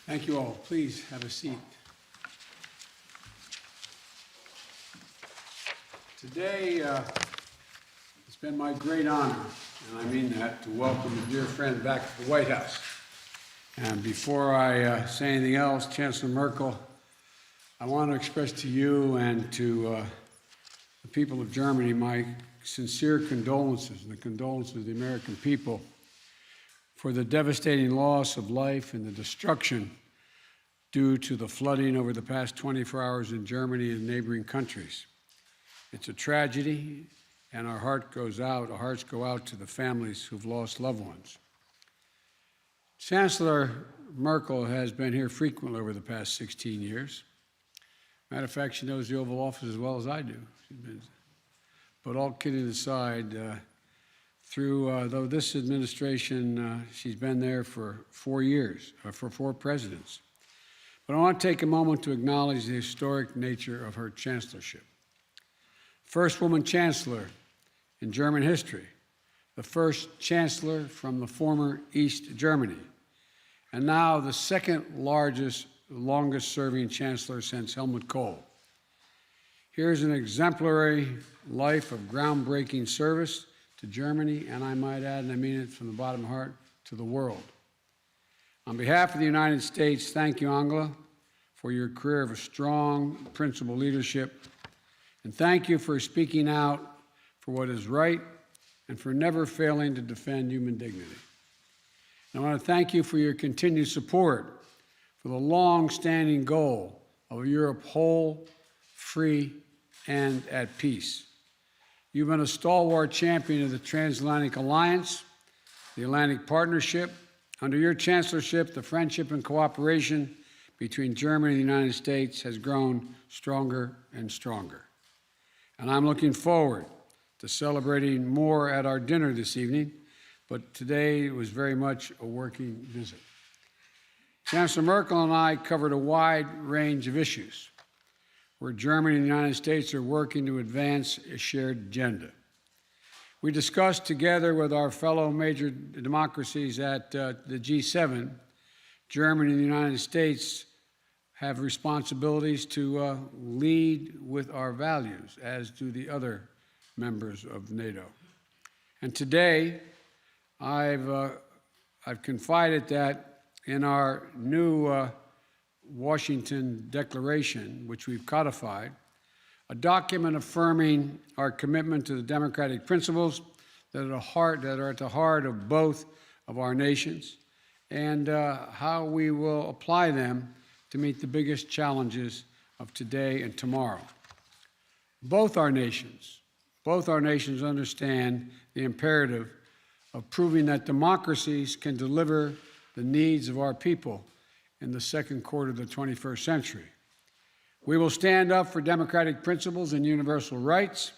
Thank you all. Please have a seat. Today, it's been my great honor, and I mean that, to welcome a dear friend back to the White House. And before I say anything else, Chancellor Merkel, I want to express to you and to the people of Germany my sincere condolences and the condolences of the American people for the devastating loss of life and the destruction due to the flooding over the past 24 hours in Germany and neighboring countries. It's a tragedy, and our hearts go out to the families who've lost loved ones. Chancellor Merkel has been here frequently over the past 16 years. Matter of fact, she knows the Oval Office as well as I do. But all kidding aside, though this administration, she's been there for 4 years, for 4 presidents. But I want to take a moment to acknowledge the historic nature of her chancellorship. First woman chancellor in German history, the first chancellor from the former East Germany, and now the second longest-serving chancellor since Helmut Kohl. Here's an exemplary life of groundbreaking service to Germany, and I might add, and I mean it from the bottom of my heart, to the world. On behalf of the United States, thank you, Angela, for your career of strong, principled leadership, and thank you for speaking out for what is right and for never failing to defend human dignity. And I want to thank you for your continued support for the long-standing goal of a Europe whole, free, and at peace. You've been a stalwart champion of the Transatlantic Alliance, the Atlantic Partnership. Under your chancellorship, the friendship and cooperation between Germany and the United States has grown stronger and stronger. And I'm looking forward to celebrating more at our dinner this evening, but today it was very much a working visit. Chancellor Merkel and I covered a wide range of issues where Germany and the United States are working to advance a shared agenda. We discussed together with our fellow major democracies at the G7, Germany and the United States have responsibilities to lead with our values, as do the other members of NATO. And today, I've confided that in our new Washington Declaration, which we've codified, a document affirming our commitment to the democratic principles that are at the heart of both of our nations, and how we will apply them to meet the biggest challenges of today and tomorrow. Both our nations understand the imperative of proving that democracies can deliver the needs of our people in the second quarter of the 21st century. We will stand up for democratic principles and universal rights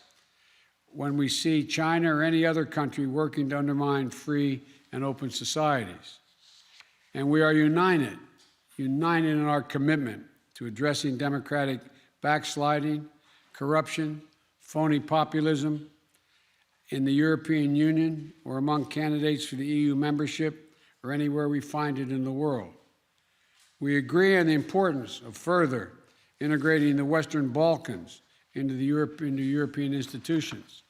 when we see China or any other country working to undermine free and open societies. And we are united in our commitment to addressing democratic backsliding, corruption, phony populism in the European Union or among candidates for the EU membership or anywhere we find it in the world. We agree on the importance of further integrating the Western Balkans into European institutions,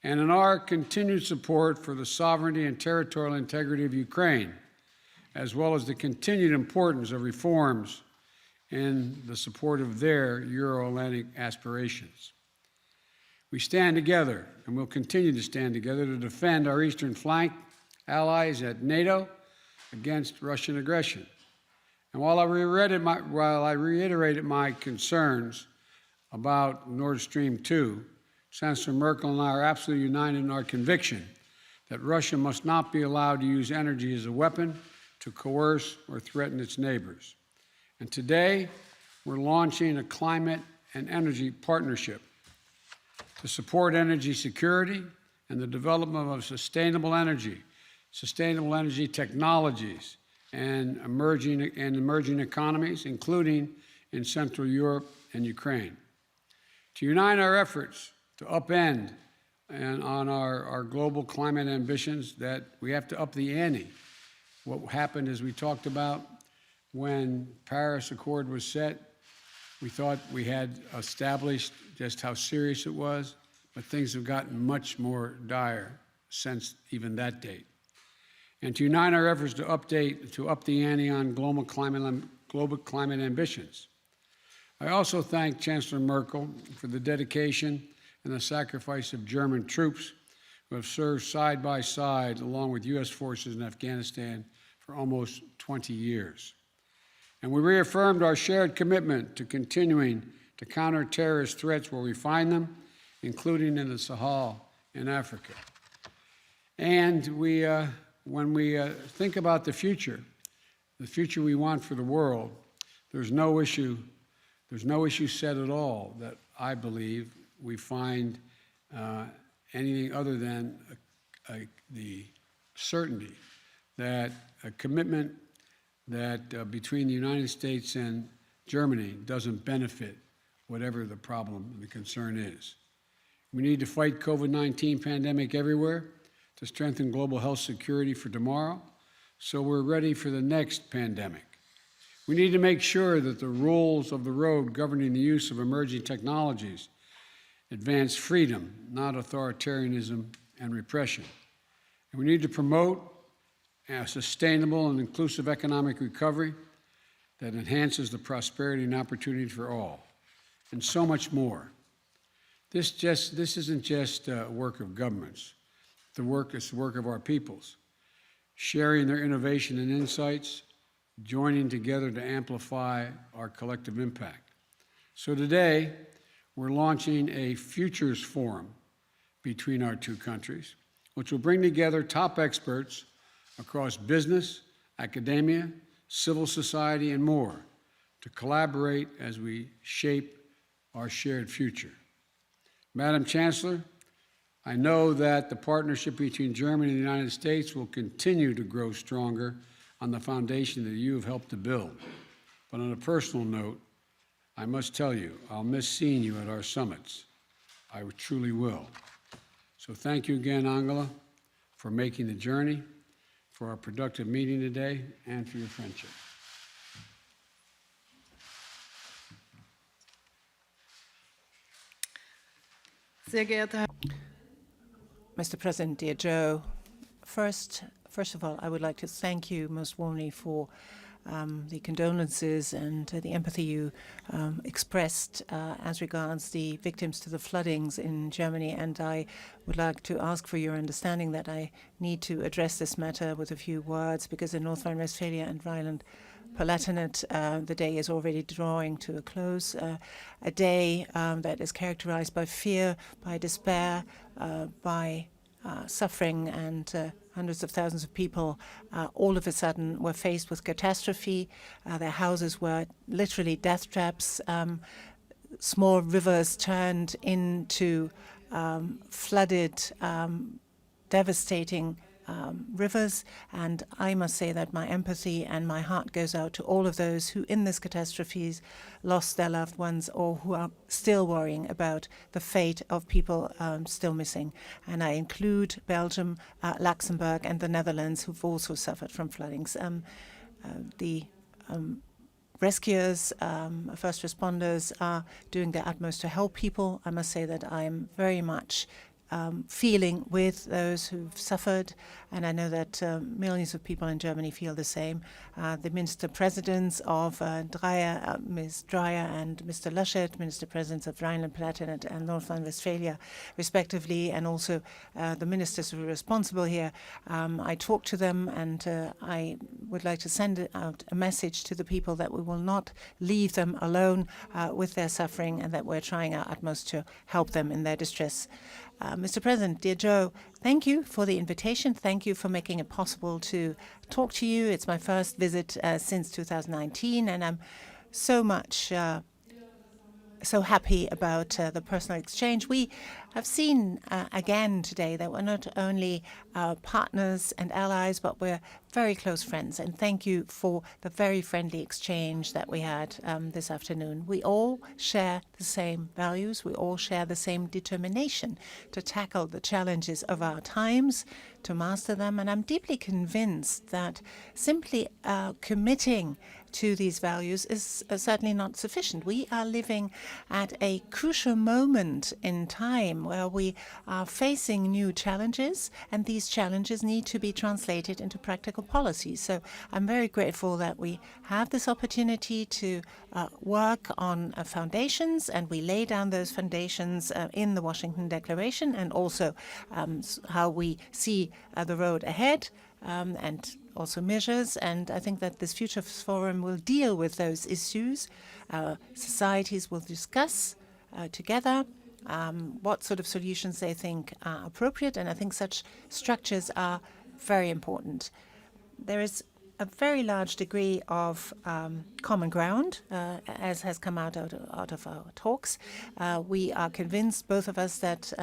and in our continued support for the sovereignty and territorial integrity of Ukraine, as well as the continued importance of reforms in the support of their Euro-Atlantic aspirations. We stand together, and will continue to stand together, to defend our eastern flank allies at NATO against Russian aggression. And while I reiterated my concerns about Nord Stream 2, Chancellor Merkel and I are absolutely united in our conviction that Russia must not be allowed to use energy as a weapon to coerce or threaten its neighbors. And today, we're launching a climate and energy partnership to support energy security and the development of sustainable energy technologies, and emerging economies, including in Central Europe and Ukraine. To unite our efforts to upend on our global climate ambitions, that we have to up the ante. What happened, as we talked about, when Paris Accord was set, we thought we had established just how serious it was, but things have gotten much more dire since even that date. And to unite our efforts to up the ante on global climate ambitions. I also thank Chancellor Merkel for the dedication and the sacrifice of German troops who have served side by side along with U.S. forces in Afghanistan for almost 20 years. And we reaffirmed our shared commitment to continuing to counter terrorist threats where we find them, including in the Sahel in Africa. And when we think about the future we want for the world, there's no issue set at all that I believe we find anything other than the certainty that a commitment that between the United States and Germany doesn't benefit whatever the problem and the concern is. We need to fight COVID-19 pandemic everywhere to strengthen global health security for tomorrow, so we're ready for the next pandemic. We need to make sure that the rules of the road governing the use of emerging technologies advance freedom, not authoritarianism and repression. And we need to promote a sustainable and inclusive economic recovery that enhances the prosperity and opportunity for all, and so much more. This isn't just work of governments. It's the work of our peoples, sharing their innovation and insights, joining together to amplify our collective impact. So today, we're launching a Futures Forum between our two countries, which will bring together top experts across business, academia, civil society, and more to collaborate as we shape our shared future. Madam Chancellor, I know that the partnership between Germany and the United States will continue to grow stronger on the foundation that you have helped to build. But on a personal note, I must tell you, I'll miss seeing you at our summits. I truly will. So thank you again, Angela, for making the journey, for our productive meeting today, and for your friendship. Mr. President, dear Joe, first of all, I would like to thank you most warmly for the condolences and the empathy you expressed as regards the victims to the floodings in Germany. And I would like to ask for your understanding that I need to address this matter with a few words, because in North Rhine-Westphalia and Rhineland-Palatinate, the day is already drawing to a close, a day that is characterized by fear, by despair, by suffering, and hundreds of thousands of people all of a sudden were faced with catastrophe. Their houses were literally death traps. Small rivers turned into flooded, devastating rivers. And I must say that my empathy and my heart goes out to all of those who in this catastrophes lost their loved ones, or who are still worrying about the fate of people still missing. And I include Belgium, Luxembourg, and the Netherlands, who've also suffered from floodings. The rescuers, first responders are doing their utmost to help people. I must say that I'm very much feeling with those who've suffered, and I know that millions of people in Germany feel the same. The Minister Presidents of Ms. Dreyer and Mr. Laschet, Minister Presidents of Rhineland-Palatinate and North Rhine-Westphalia, respectively, and also the ministers who are responsible here. I talked to them, and I would like to send out a message to the people that we will not leave them alone with their suffering, and that we're trying our utmost to help them in their distress. Mr. President, dear Joe, thank you for the invitation. Thank you for making it possible to talk to you. It's my first visit since 2019, and I'm so happy about the personal exchange. We have seen again today that we're not only partners and allies, but we're very close friends. And thank you for the very friendly exchange that we had this afternoon. We all share the same values. We all share the same determination to tackle the challenges of our times, to master them. And I'm deeply convinced that simply committing to these values is certainly not sufficient. We are living at a crucial moment in time where we are facing new challenges, and these challenges need to be translated into practical policies. So I'm very grateful that we have this opportunity to work on foundations, and we lay down those foundations in the Washington Declaration, and also how we see the road ahead, and also measures. And I think that this Futures Forum will deal with those issues. Societies will discuss together what sort of solutions they think are appropriate, and I think such structures are very important. There is a very large degree of common ground, as has come out of our talks. We are convinced, both of us, that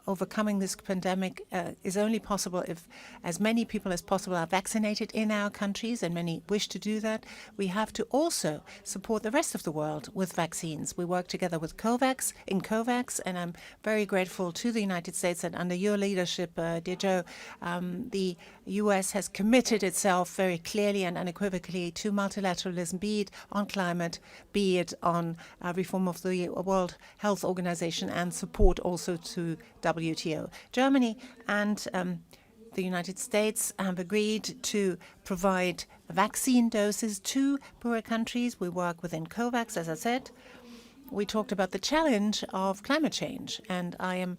overcoming this pandemic is only possible if as many people as possible are vaccinated in our countries, and many wish to do that. We have to also support the rest of the world with vaccines. We work together with COVAX, and I'm very grateful to the United States that under your leadership, dear Joe, the US has committed itself very clearly and unequivocally to multilateralism, be it on climate, be it on reform of the World Health Organization, and support also to WTO. Germany and the United States have agreed to provide vaccine doses to poorer countries. We work within COVAX, as I said. We talked about the challenge of climate change, and I am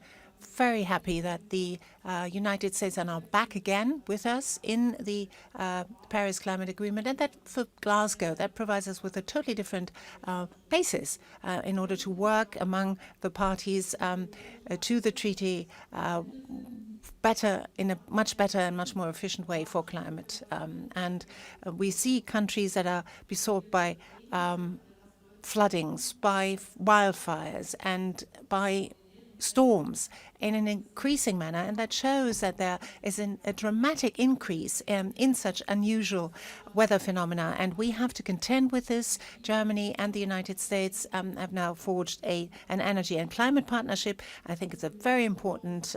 very happy that the United States are now back again with us in the Paris Climate Agreement, and that for Glasgow, that provides us with a totally different basis in order to work among the parties to the treaty better, in a much better and much more efficient way for climate. And we see countries that are besought by floodings, by wildfires, and by storms in an increasing manner, and that shows that there is a dramatic increase in such unusual weather phenomena, and we have to contend with this. Germany and the United States have now forged an energy and climate partnership. I think it's a very important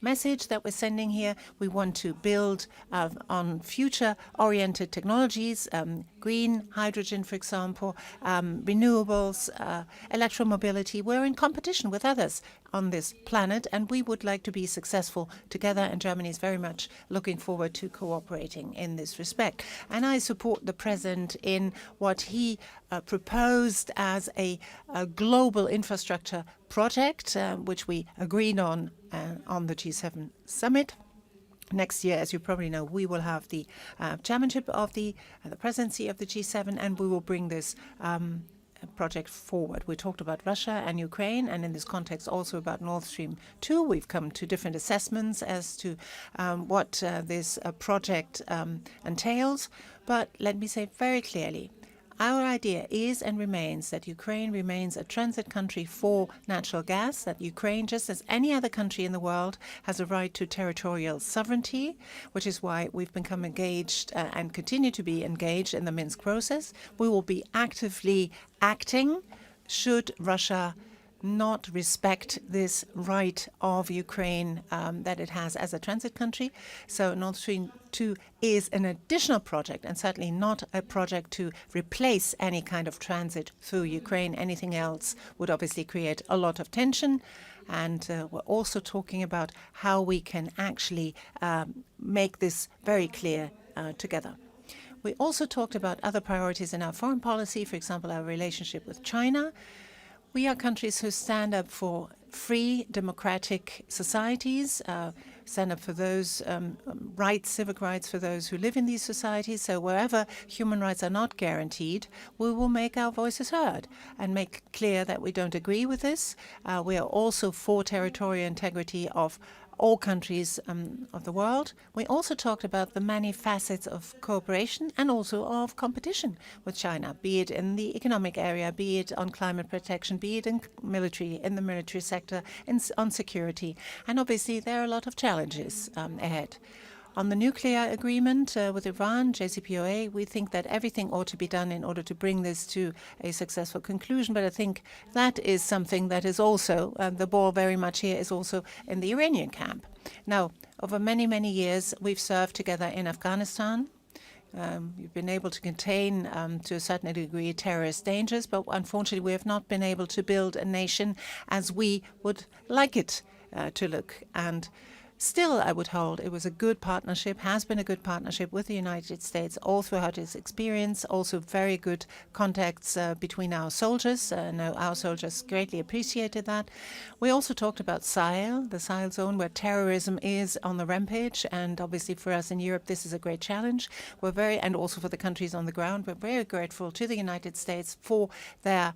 message that we're sending here. We want to build on future-oriented technologies, green hydrogen, for example, renewables, electromobility. We're in competition with others on this planet, and we would like to be successful together, and Germany is very much looking forward to cooperating in this respect. And I support the President in what he proposed as a global infrastructure project, which we agreed on the G7 summit. Next year, as you probably know, we will have the chairmanship of the presidency of the G7, and we will bring this project forward. We talked about Russia and Ukraine, and in this context also about Nord Stream 2. We've come to different assessments as to what this project entails. But let me say very clearly, our idea is and remains that Ukraine remains a transit country for natural gas, that Ukraine, just as any other country in the world, has a right to territorial sovereignty, which is why we've become engaged and continue to be engaged in the Minsk process. We will be actively acting should Russia not respect this right of Ukraine that it has as a transit country. So Nord Stream 2 is an additional project, and certainly not a project to replace any kind of transit through Ukraine. Anything else would obviously create a lot of tension. And we're also talking about how we can actually make this very clear together. We also talked about other priorities in our foreign policy, for example, our relationship with China. We are countries who stand up for free, democratic societies, stand up for those rights, civic rights for those who live in these societies. So wherever human rights are not guaranteed, we will make our voices heard and make clear that we don't agree with this. We are also for territorial integrity of all countries of the world. We also talked about the many facets of cooperation and also of competition with China, be it in the economic area, be it on climate protection, be it in the military sector, on security. And obviously there are a lot of challenges ahead. On the nuclear agreement with Iran, JCPOA, we think that everything ought to be done in order to bring this to a successful conclusion. But I think that is something that is also, the ball very much here is also in the Iranian camp. Now, over many, many years, we've served together in Afghanistan. We've been able to contain, to a certain degree, terrorist dangers, but unfortunately we have not been able to build a nation as we would like it to look. And still, I would hold it was a good partnership, has been a good partnership with the United States all throughout its experience, also very good contacts between our soldiers. Our soldiers greatly appreciated that. We also talked about Sahel, the Sahel zone, where terrorism is on the rampage, and obviously for us in Europe this is a great challenge. And also for the countries on the ground, we're very grateful to the United States for their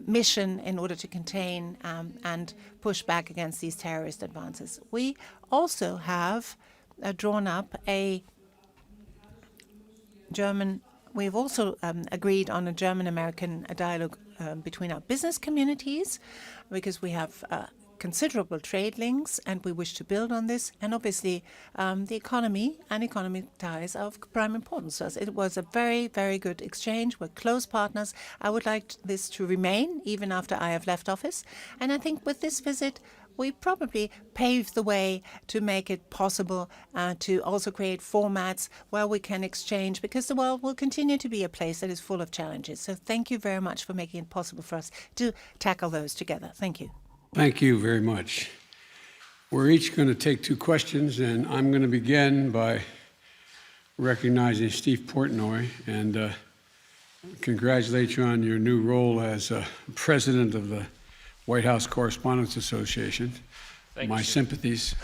mission in order to contain and push back against these terrorist advances. We also have drawn up we've also agreed on a German-American dialogue between our business communities, because we have considerable trade links and we wish to build on this. And obviously the economy and economic ties are of prime importance to us. It was a very, very good exchange. We're close partners. I would like this to remain even after I have left office. And I think with this visit, we probably paved the way to make it possible to also create formats where we can exchange, because the world will continue to be a place that is full of challenges. So thank you very much for making it possible for us to tackle those together. Thank you. Thank you very much. We're each going to take 2 questions, and I'm going to begin by recognizing Steve Portnoy and congratulate you on your new role as president of the White House Correspondents Association. Thank My you, sir. sympathies.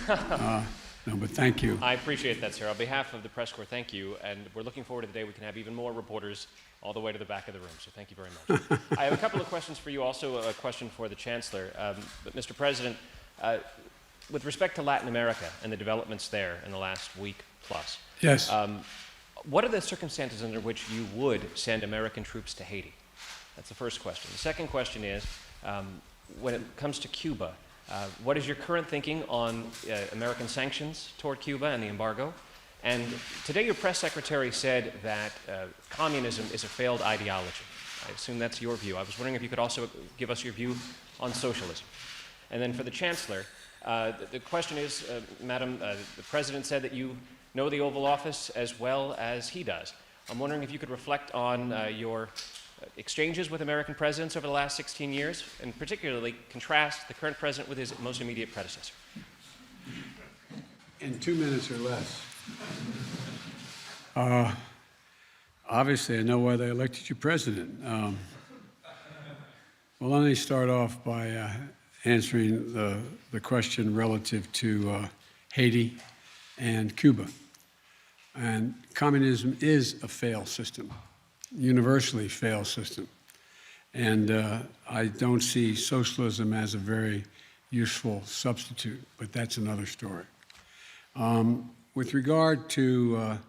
No, but thank you. I appreciate that, sir. On behalf of the press corps, thank you. And we're looking forward to the day we can have even more reporters all the way to the back of the room. So thank you very much. I have a couple of questions for you, also a question for the Chancellor. But Mr. President, with respect to Latin America and the developments there in the last week plus, Yes. what are the circumstances under which you would send American troops to Haiti? That's the first question. The second question is, when it comes to Cuba, what is your current thinking on American sanctions toward Cuba and the embargo? And today your press secretary said that communism is a failed ideology. I assume that's your view. I was wondering if you could also give us your view on socialism. And then for the Chancellor, the question is, Madam, the President said that you know the Oval Office as well as he does. I'm wondering if you could reflect on your exchanges with American presidents over the last 16 years, and particularly contrast the current president with his most immediate predecessor. In 2 minutes or less. Obviously, I know why they elected you president. Well, let me start off by answering the question relative to Haiti and Cuba. And communism is a failed system, universally failed system. And I don't see socialism as a very useful substitute, but that's another story. With regard to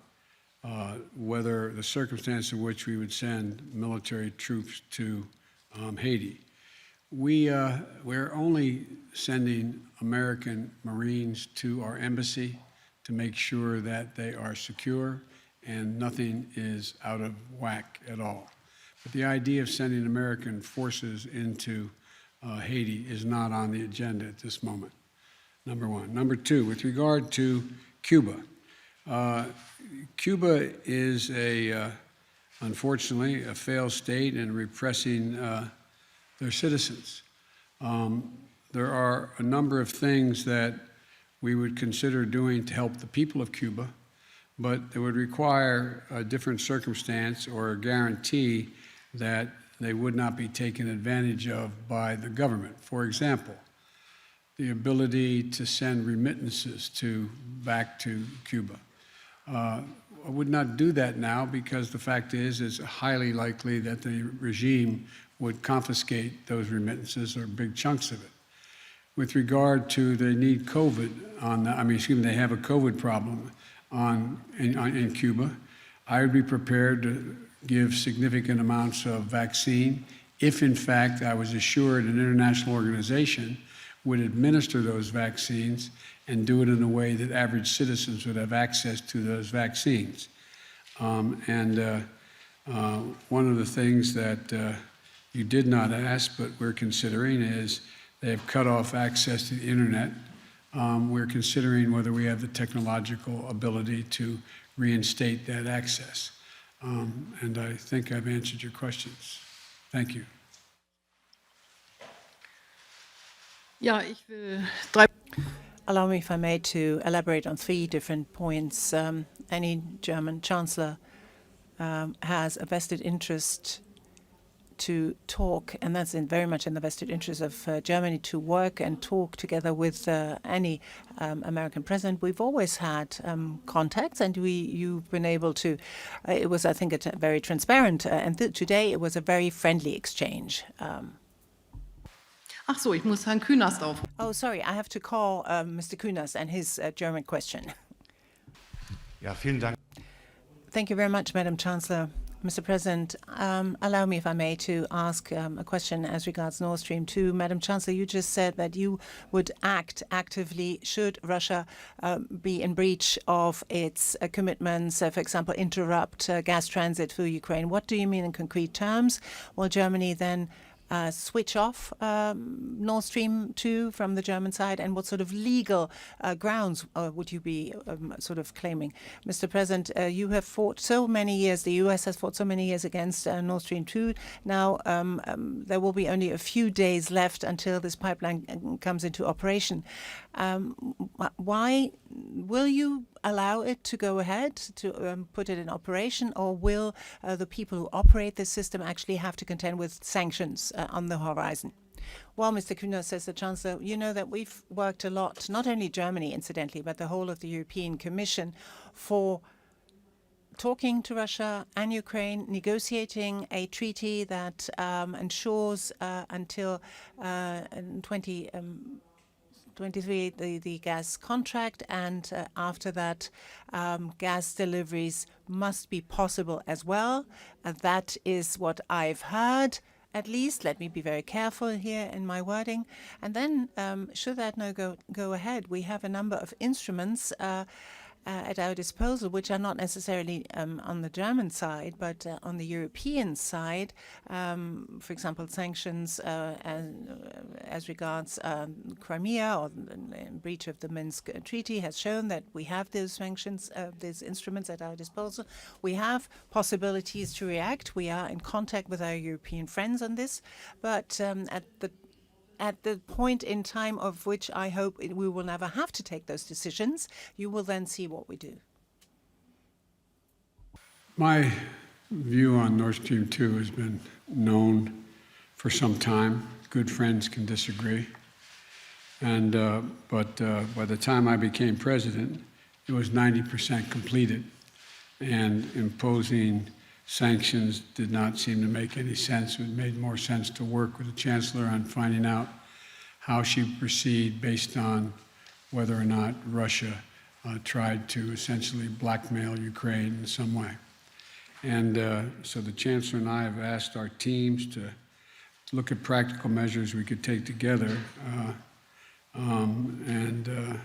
whether the circumstance in which we would send military troops to Haiti, we're only sending American Marines to our embassy to make sure that they are secure and nothing is out of whack at all. But the idea of sending American forces into Haiti is not on the agenda at this moment, number one. Number two, with regard to Cuba, Cuba is unfortunately, a failed state in repressing their citizens. There are a number of things that we would consider doing to help the people of Cuba, but it would require a different circumstance or a guarantee that they would not be taken advantage of by the government. For example, the ability to send remittances back to Cuba. I would not do that now because the fact is it's highly likely that the regime would confiscate those remittances or big chunks of it. with regard to they need COVID they have a COVID problem in Cuba, I would be prepared to give significant amounts of vaccine if, in fact, I was assured an international organization would administer those vaccines and do it in a way that average citizens would have access to those vaccines. One of the things that you did not ask, but we're considering, is they have cut off access to the internet. We're considering whether we have the technological ability to reinstate that access. And I think I've answered your questions. Thank you. Ja, ich will drei. Allow me, if I may, to elaborate on 3 different points. Any German chancellor has a vested interest to talk, and that's very much in the vested interest of Germany to work and talk together with any American president. We've always had contacts, and you've been able to. It was, I think, very transparent, and today it was a very friendly exchange. Ach so, ich muss Herrn Künast auf. Oh, sorry, I have to call Mr. Künast and his German question. Ja, vielen Dank. Thank you very much, Madam Chancellor. Mr. President, allow me, if I may, to ask a question as regards Nord Stream 2. Madam Chancellor, you just said that you would act actively should Russia be in breach of its commitments, for example, interrupt gas transit through Ukraine. What do you mean in concrete terms? Will Germany then switch off Nord Stream 2 from the German side, and what sort of legal grounds would you be sort of claiming? Mr. President, you have fought so many years, the US has fought so many years against Nord Stream 2. Now there will be only a few days left until this pipeline comes into operation. Why will you allow it to go ahead, to put it in operation, or will the people who operate this system actually have to contend with sanctions on the horizon? Well, Mr. Kuhner, says the Chancellor, you know that we've worked a lot, not only Germany, incidentally, but the whole of the European Commission, for talking to Russia and Ukraine, negotiating a treaty that ensures until 2023 the gas contract, and after that gas deliveries must be possible as well. That is what I've heard, at least. Let me be very careful here in my wording. And then should that no go ahead, we have a number of instruments at our disposal, which are not necessarily on the German side, but on the European side. For example, sanctions as regards Crimea, or in breach of the Minsk Treaty, has shown that we have those sanctions, these instruments at our disposal. We have possibilities to react. We are in contact with our European friends on this, but at the point in time of which I hope we will never have to take those decisions, you will then see what we do. My view on Nord Stream 2 has been known for some time. Good friends can disagree. And but by the time I became president, it was 90% completed. And imposing sanctions did not seem to make any sense. It made more sense to work with the Chancellor on finding out how she would proceed based on whether or not Russia tried to essentially blackmail Ukraine in some way. And so the Chancellor and I have asked our teams to look at practical measures we could take together, and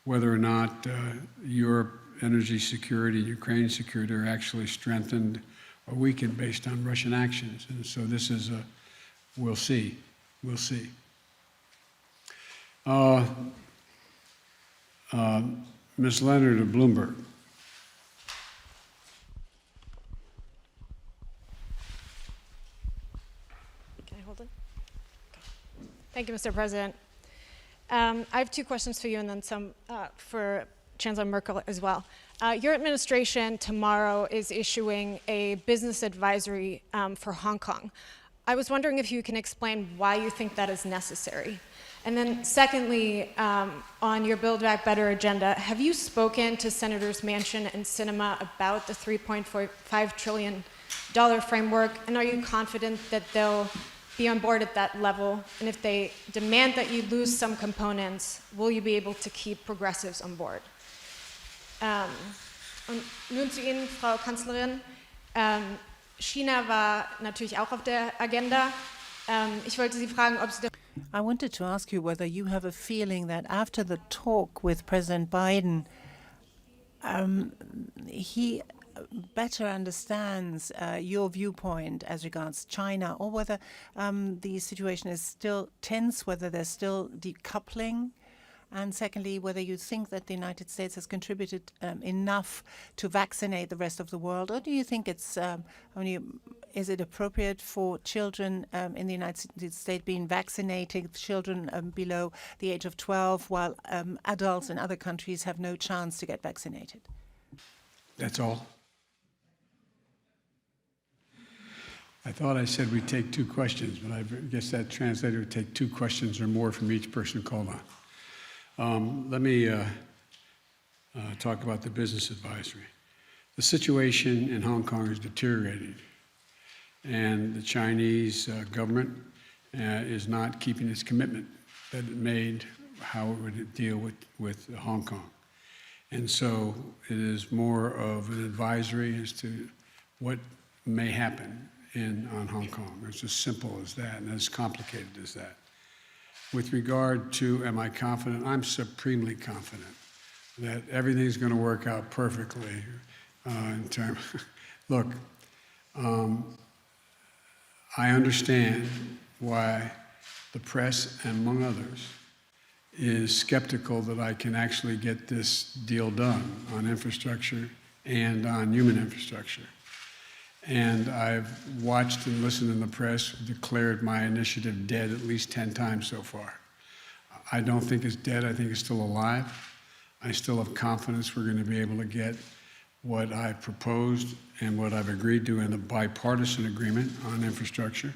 whether or not Europe energy security, Ukraine security are actually strengthened or weakened based on Russian actions. And so this is we'll see. We'll see. Ms. Leonard of Bloomberg. Can I hold it? Okay. Thank you, Mr. President. I have 2 questions for you, and then some for Chancellor Merkel as well. Your administration tomorrow is issuing a business advisory for Hong Kong. I was wondering if you can explain why you think that is necessary. And then secondly, on your Build Back Better agenda, have you spoken to Senators Manchin and Sinema about the $3.5 trillion framework, and are you confident that they'll be on board at that level? And if they demand that you lose some components, will you be able to keep progressives on board? Und nun zu Ihnen, Frau Kanzlerin. China war natürlich auch auf der Agenda. Ich wollte Sie fragen, ob Sie I wanted to ask you whether you have a feeling that after the talk with President Biden, he better understands your viewpoint as regards China, or whether the situation is still tense, whether there's still decoupling, and secondly, whether you think that the United States has contributed enough to vaccinate the rest of the world, or do you think it's is it appropriate for children in the United States being vaccinated, children below the age of 12, while adults in other countries have no chance to get vaccinated? That's all. I thought I said we'd take 2 questions, but I guess that translator would take 2 questions or more from each person called on. Let me talk about the business advisory. The situation in Hong Kong is deteriorating, and the Chinese government is not keeping its commitment that it made how it would deal with Hong Kong. And so it is more of an advisory as to what may happen on Hong Kong. It's as simple as that and as complicated as that. With regard to, am I confident? I'm supremely confident that everything's going to work out perfectly in terms. Look, I understand why the press, among others, is skeptical that I can actually get this deal done on infrastructure and on human infrastructure. And I've watched and listened in the press, declared my initiative dead at least 10 times so far. I don't think it's dead. I think it's still alive. I still have confidence we're going to be able to get what I proposed and what I've agreed to in a bipartisan agreement on infrastructure.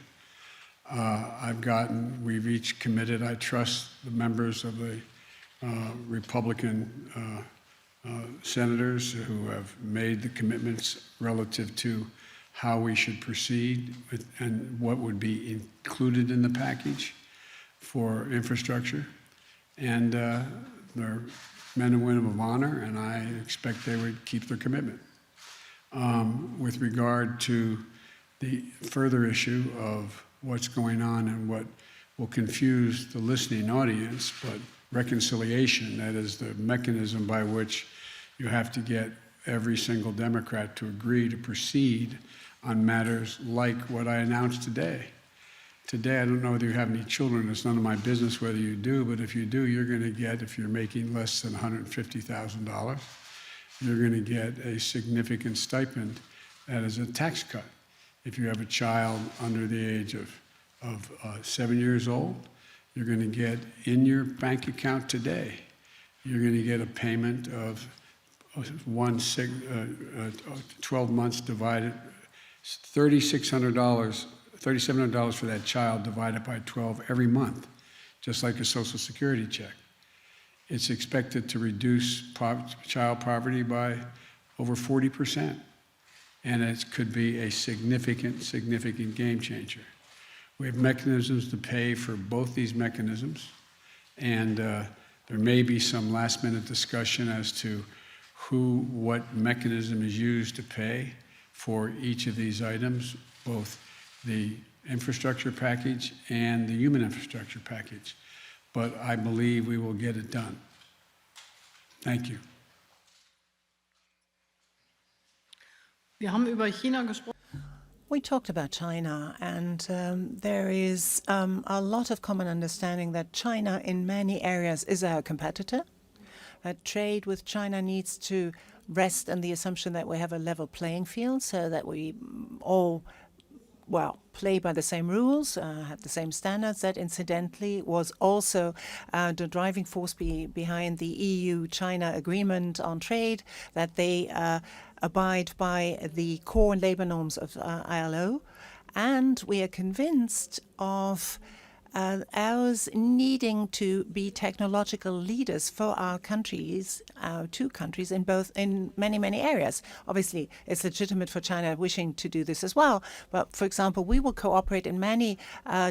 We've each committed, I trust the members of the Republican senators who have made the commitments relative to how we should proceed with, and what would be included in the package for infrastructure. And they're men and women of honor, and I expect they would keep their commitment. With regard to the further issue of what's going on and what will confuse the listening audience, but reconciliation, that is the mechanism by which you have to get every single Democrat to agree to proceed on matters like what I announced today. Today, I don't know whether you have any children. It's none of my business whether you do, but if you do, you're going to get, if you're making less than $150,000, you're going to get a significant stipend that is a tax cut. If you have a child under the age of 7 years old, you're going to get in your bank account today, you're going to get a payment of 12 months divided, $3,700 for that child divided by 12 every month, just like a Social Security check. It's expected to reduce child poverty by over 40%. And it could be a significant, significant game changer. We have mechanisms to pay for both these mechanisms, and there may be some last-minute discussion as to what mechanism is used to pay for each of these items, both the infrastructure package and the human infrastructure package. But I believe we will get it done. Thank you. Wir haben über China gesprochen. We talked about China, and there is a lot of common understanding that China in many areas is our competitor. That trade with China needs to rest on the assumption that we have a level playing field so that we all, play by the same rules, have the same standards. That incidentally was also the driving force behind the EU-China agreement on trade, that they abide by the core and labor norms of ILO. And we are convinced of ours needing to be technological leaders for our countries, our two countries, in many areas. Obviously, it's legitimate for China wishing to do this as well. But for example, we will cooperate in many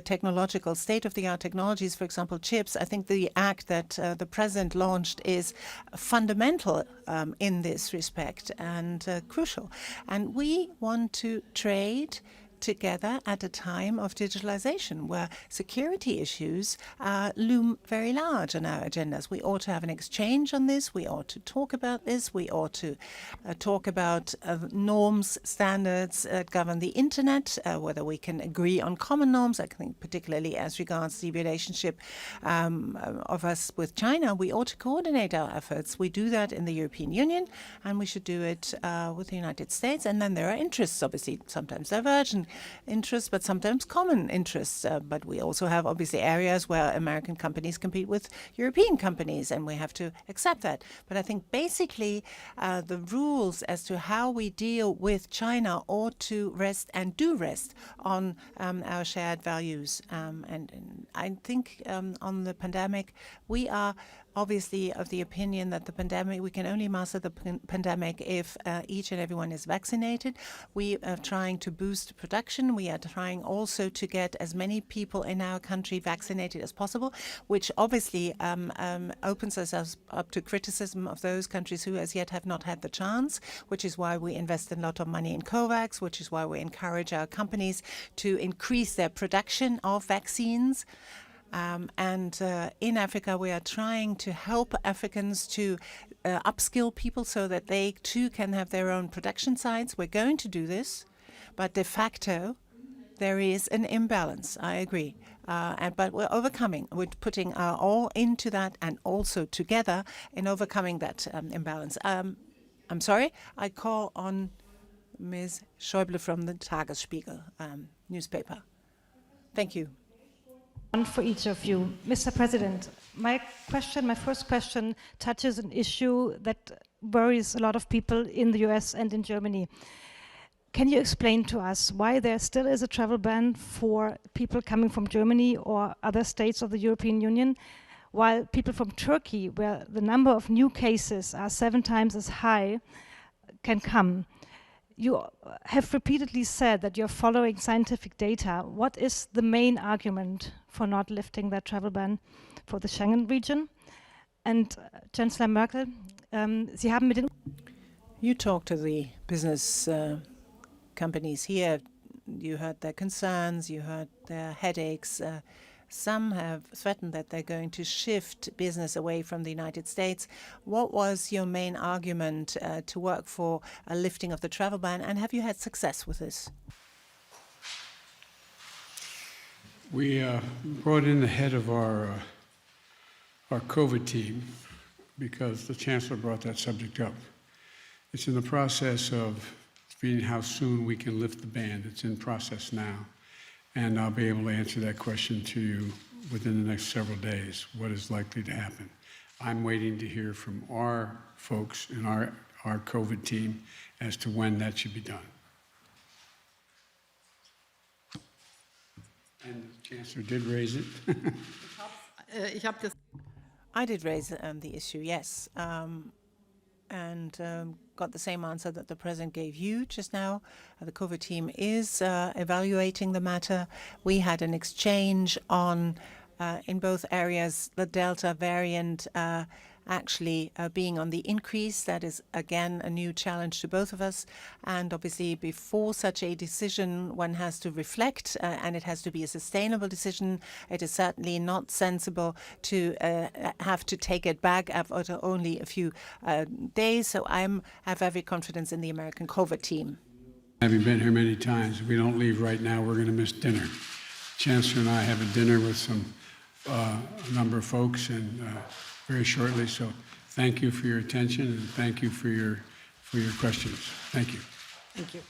technological, state-of-the-art technologies. For example, chips. I think the act that the president launched is fundamental in this respect and crucial. And we want to trade together at a time of digitalization where security issues loom very large on our agendas. We ought to have an exchange on this. We ought to talk about this. We ought to talk about norms, standards that govern the internet, whether we can agree on common norms. I think particularly as regards the relationship of us with China, we ought to coordinate our efforts. We do that in the European Union, and we should do it with the United States. And then there are interests, obviously, sometimes divergent interests, but sometimes common interests. But we also have obviously areas where American companies compete with European companies, and we have to accept that. But I think basically the rules as to how we deal with China ought to rest and do rest on our shared values. And I think on the pandemic, we are obviously of the opinion that the pandemic, we can only master the pandemic if each and everyone is vaccinated. We are trying to boost production. We are trying also to get as many people in our country vaccinated as possible, which obviously opens us up to criticism of those countries who as yet have not had the chance, which is why we invest a lot of money in COVAX, which is why we encourage our companies to increase their production of vaccines. In Africa, we are trying to help Africans to upskill people so that they too can have their own production sites. We're going to do this, but de facto, there is an imbalance. I agree. But we're overcoming. We're putting our all into that and also together in overcoming that imbalance. I'm sorry, I call on Ms. Schäuble from the Tagesspiegel newspaper. Thank you. One for each of you. Mr. President, my first question touches an issue that worries a lot of people in the US and in Germany. Can you explain to us why there still is a travel ban for people coming from Germany or other states of the European Union, while people from Turkey, where the number of new cases are 7 times as high, can come? You have repeatedly said that you're following scientific data. What is the main argument for not lifting that travel ban for the Schengen region? And Chancellor Merkel, Sie haben mit den... You talk to the business companies here. You heard their concerns. You heard their headaches. Some have threatened that they're going to shift business away from the United States. What was your main argument to work for a lifting of the travel ban, and have you had success with this? We brought in the head of our COVID team because the Chancellor brought that subject up. It's in the process of seeing how soon we can lift the ban. It's in process now. And I'll be able to answer that question to you within the next several days, what is likely to happen. I'm waiting to hear from our folks in our COVID team as to when that should be done. And the Chancellor did raise it. I did raise the issue, yes. And got the same answer that the President gave you just now. The COVID team is evaluating the matter. We had an exchange on, in both areas, the Delta variant actually being on the increase. That is, again, a new challenge to both of us. And obviously, before such a decision, one has to reflect, and it has to be a sustainable decision. It is certainly not sensible to have to take it back after only a few days. So I have every confidence in the American COVID team. Having been here many times, if we don't leave right now, we're going to miss dinner. Chancellor and I have a dinner with a number of folks, and very shortly. So thank you for your attention, and thank you for your questions. Thank you. Thank you.